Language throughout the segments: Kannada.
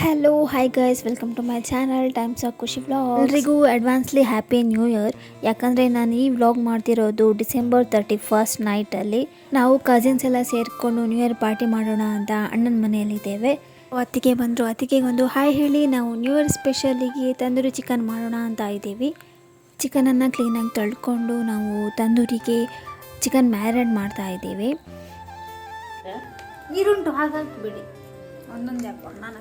Hello hi guys, welcome to my channel times of Khushi vlog. ಎಲ್ರಿಗೂ ಅಡ್ವಾನ್ಸ್ಲಿ ಹ್ಯಾಪಿ ನ್ಯೂ ಇಯರ್. ಯಾಕಂದರೆ ನಾನು ಈ ವ್ಲಾಗ್ ಮಾಡ್ತಿರೋದು ಡಿಸೆಂಬರ್ 31 ನೈಟಲ್ಲಿ. ನಾವು ಕಸಿನ್ಸ್ ಎಲ್ಲ ಸೇರಿಕೊಂಡು ನ್ಯೂ ಇಯರ್ ಪಾರ್ಟಿ ಮಾಡೋಣ ಅಂತ ಅಣ್ಣನ ಮನೆಯಲ್ಲಿದ್ದೇವೆ. ಅತ್ತಿಗೆ ಬಂದರು, ಅತ್ತಿಗೆಗೊಂದು ಹಾಯ್ ಹೇಳಿ. ನಾವು ನ್ಯೂ ಇಯರ್ ಸ್ಪೆಷಲಿಗೆ ತಂದೂರಿ ಚಿಕನ್ ಮಾಡೋಣ ಅಂತ ಇದ್ದೀವಿ. ಚಿಕನನ್ನು ಕ್ಲೀನಾಗಿ ತೊಳ್ಕೊಂಡು ನಾವು ತಂದೂರಿಗೆ ಚಿಕನ್ ಮ್ಯಾರಿನೇಟ್ ಮಾಡ್ತಾ ಇದ್ದೀವಿ. ನೀರುಂಟು ಹಾಗಾಗಿ ಬಿಡಿ, ಒಂದೊಂದು ಹಾಕೊಂಡು ನಾನು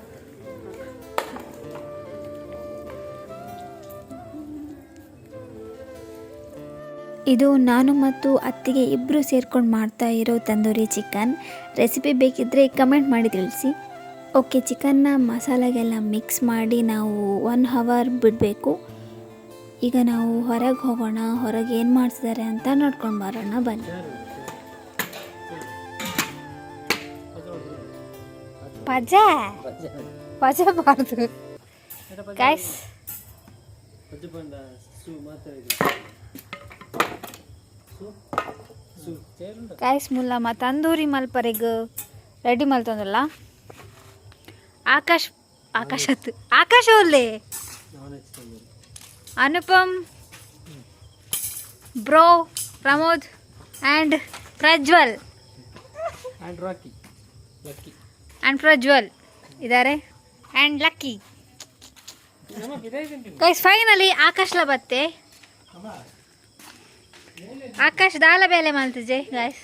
ಇದು ನಾನು ಮತ್ತು ಅತ್ತಿಗೆ ಇಬ್ಬರು ಸೇರ್ಕೊಂಡು ಮಾಡ್ತಾ ಇರೋ ತಂದೂರಿ ಚಿಕನ್ ರೆಸಿಪಿ. ಬೇಕಿದ್ದರೆ ಕಮೆಂಟ್ ಮಾಡಿ ತಿಳಿಸಿ. ಓಕೆ, ಚಿಕನ್ನ ಮಸಾಲೆಗೆಲ್ಲ ಮಿಕ್ಸ್ ಮಾಡಿ ನಾವು 1 ಅವರ್ ಬಿಡಬೇಕು. ಈಗ ನಾವು ಹೊರಗೆ ಹೋಗೋಣ. ಹೊರಗೆ ಏನು ಮಾಡ್ತಿದ್ದಾರೆ ಅಂತ ನೋಡ್ಕೊಂಡು ಬರೋಣ ಬನ್ನಿ. ಪಜಬಾರ್ದು ಗೈಸ್. ಗೈಸ್ ಮುಲ್ಲ ತಂದೂರಿ ಮಲ್ಪರೆಗೆ ರೆಡಿ ಮಲ್ತಂದಲ್ಲ. ಆಕಾಶ್ ಓರ್ಲೆ, ಅನುಪಮ್, ಬ್ರೋ, ಪ್ರಮೋದ್ ಆ್ಯಂಡ್ ಪ್ರಜ್ವಲ್ ಇದ್ದಾರೆ ಆ್ಯಂಡ್ ಲಕ್ಕಿ. ಗೈಸ್ ಫೈನಲಿ ಆಕಾಶ್ಲ ಬತ್ತೆ. ಆಕಾಶ್ ದಾಲ ಬೇಲೆ ಮಲ್ತಿಜೆ ಗೈಸ್.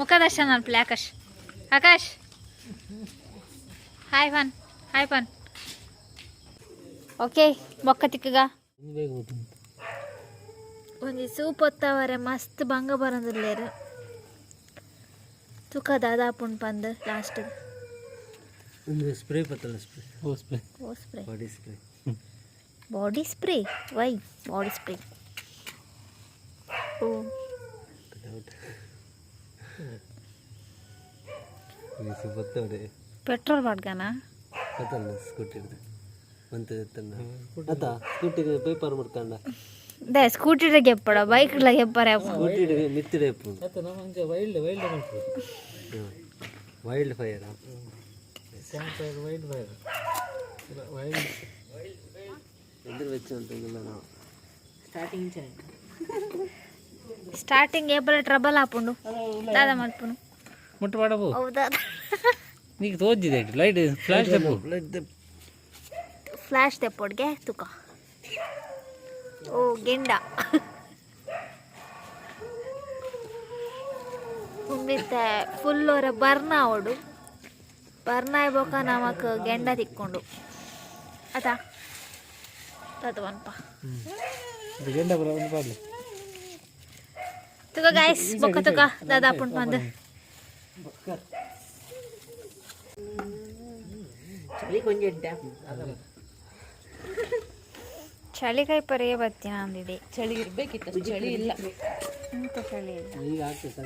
ಮುಖದರ್ಶನ ಅನ್ಪಲೆ ಆಕಾಶ್ ಹಾಯ್ ಫನ್. ಓಕೆ, ಬೊಕ್ಕ ತಿಕ್ಕಗ ಒಂಜಿ ಸೂಪ್ ಹೊತ್ತವರೆ ಮಸ್ತ್ ಬಂಗ ಬರಂದಿಲ್ಲೇರು. ತುಕ ದಾದಾಪುಂಡ್ ಪಂದ್ ಲಾಸ್ಟ್ ಸ್ಪ್ರೇ ಪತ್ತಲ spray body spray why body spray. ಓ ಪೆಟ್ರೋಲ್ ಬಾಡ್ಗನಾ ಪೇಪರ್ ಮಾಡ್ಕೊಂಡ ಸ್ಕೂಟಿರ ಗೆಪ್ಪಡ ಬೈಕ್ ಗೆಪ್ಪರ ವೈಲ್ಡ್ ಫೈರ್ ಸ್ಟಾರ್ಟಿಂಗ್ ಏಪಲ ಟ್ರಬಲ್ ಆಪುಂಡು ದಾದ ಮಲ್ಪುನು ಮುಟ್ಟು ಮಾಡಬೋ. ಹೌದಾ, ನೀಗ ತೋಜಿದೆ ಲೈಟ್ ಫ್ಲಾಶ್ ತೆಪ್ಪೊಡ್ಗೆ ತುಕ. ಓ ಗೆಂಡ ತುಂಬಿತ್ತೆ ಫುಲ್ ಅವರ ಬರ್ನ ಅವಡು ಬರ್ನ ಇಬೋಕ ನಮಕ್ ಗೆಂಡ ತಿಕ್ಕೊಂಡು ಅದಾ ತದವನ್ಪ ತುಕ ಗೈಸ್ ಬೊಕ್ಕ ತುಕ ದಾದಾ ಪುಂಟ್ ಬಂದು ಚಳಿ ಕೈ ಪರ್ಯೆ ಬರ್ತೀನಿ ಅಂದಿದೆ. ಚಳಿ ಇರ್ಬೇಕಿತ್ತು, ಚಳಿ ಇಲ್ಲ. ಎಂತ ಚಳಿ ಇಲ್ಲ. ಈಗ ಆಗ್ತದೆ.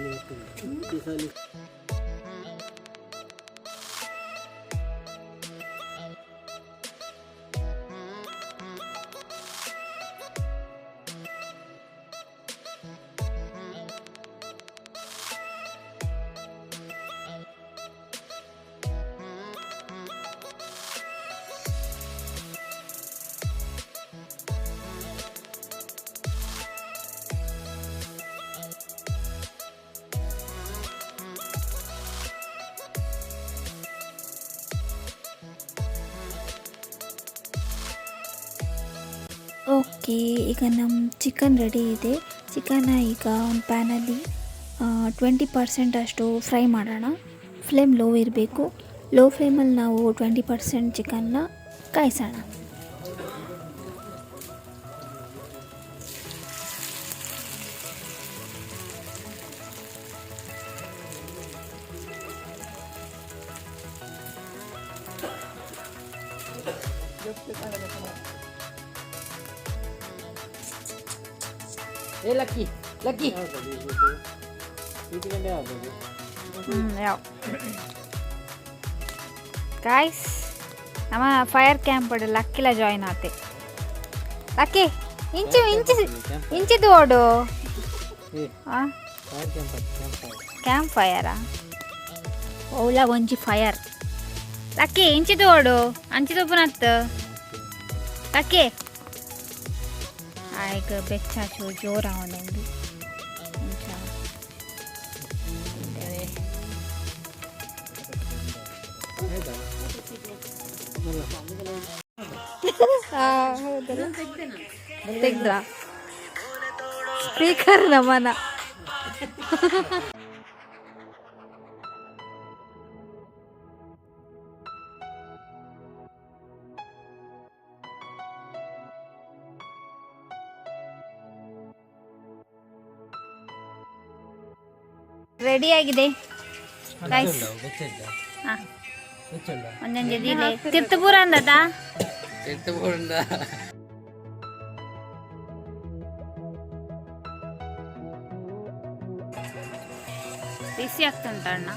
ಓಕೆ, ಈಗ ನಮ್ಮ ಚಿಕನ್ ರೆಡಿ ಇದೆ. ಚಿಕನ್ನ ಈಗ ಒಂದು ಪ್ಯಾನಲ್ಲಿ 20% ಅಷ್ಟು ಫ್ರೈ ಮಾಡೋಣ. ಫ್ಲೇಮ್ ಲೋ ಇರಬೇಕು. ಲೋ ಫ್ಲೇಮಲ್ಲಿ ನಾವು 20% ಚಿಕನ್ನ ಕಾಯಿಸೋಣ. ಲಕ್ಕಿ ಗಾಯ್ಸ್, ನಮ್ಮ ಫೈರ್ ಕ್ಯಾಂಪ್ ಲಕ್ಕಿಲ ಜಾಯಿನ್ ಆತೆ. ಲಕ್ಕಿ ಇಂಚಿದು ಓಡು ಕ್ಯಾಂಪ್ ಫೈರಾ ಓಲಾ ಒಂಜಿ ಫೈರ್ ಲಕ್ಕಿ ಇಂಚಿ ತೋಡು ಅಂಚಿ ತೋಪುನತ್ತ ಲಕ್ಕಿ ಆಯ್ಗ ಬೆಚ್ಚಾಚು ಜೋರ ಅವನೊಂದು ತೆಗ್ದ್ರ ಸ್ಪೀಕರ್ ನಮನ ರೆಡಿ ಆಗಿದೆ ಗೈಸ್ ಒಂದೊಂದು ಜದಿಲೆ ತಿರ್ತಪುರ ಅಂದದ ಬಿಸಿ ಆಗ್ತುಂಟ ಅಣ್ಣ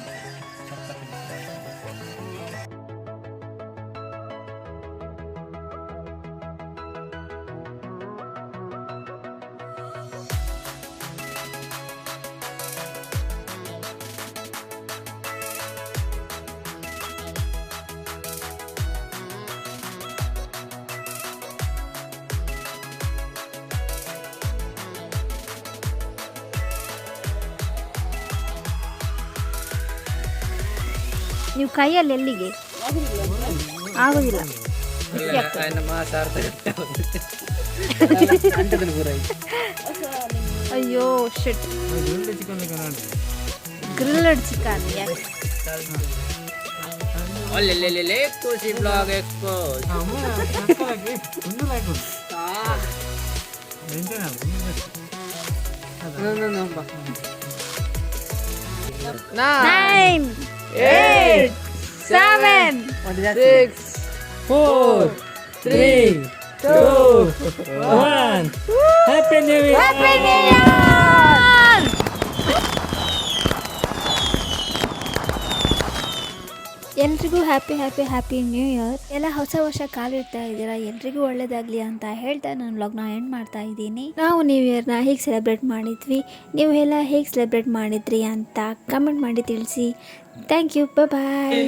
ನೀವು ಕೈಯಲ್ಲಿ ಎಲ್ಲಿಗೆ ಆಗೋದಿಲ್ಲ ಅಯ್ಯೋ shit grilled chicken nine 8 7 6 4 3 2 1 happy new year. Happy new year. ಎಲ್ರಿಗೂ happy happy happy new year. ಎಲ್ಲ ಹೊಸ ವರ್ಷ ಕಾಲಿಡ್ತಾ ಇದ್ದೀರಾ, ಎಲ್ರಿಗೂ ಒಳ್ಳೇದಾಗಲಿ ಅಂತ ಹೇಳ್ತಾ ನಾನು ವ್ಲಾಗ್ನ ಎಂಡ್ ಮಾಡ್ತಾ ಇದ್ದೀನಿ. ನಾವು ನ್ಯೂ ಇಯರ್ನ ಹೇಗೆ ಸೆಲೆಬ್ರೇಟ್ ಮಾಡಿದ್ವಿ, ನೀವು ಎಲ್ಲ ಹೇಗೆ ಸೆಲೆಬ್ರೇಟ್ ಮಾಡಿದ್ರಿ ಅಂತ ಕಮೆಂಟ್ ಮಾಡಿ ತಿಳಿಸಿ. Thank you, bye.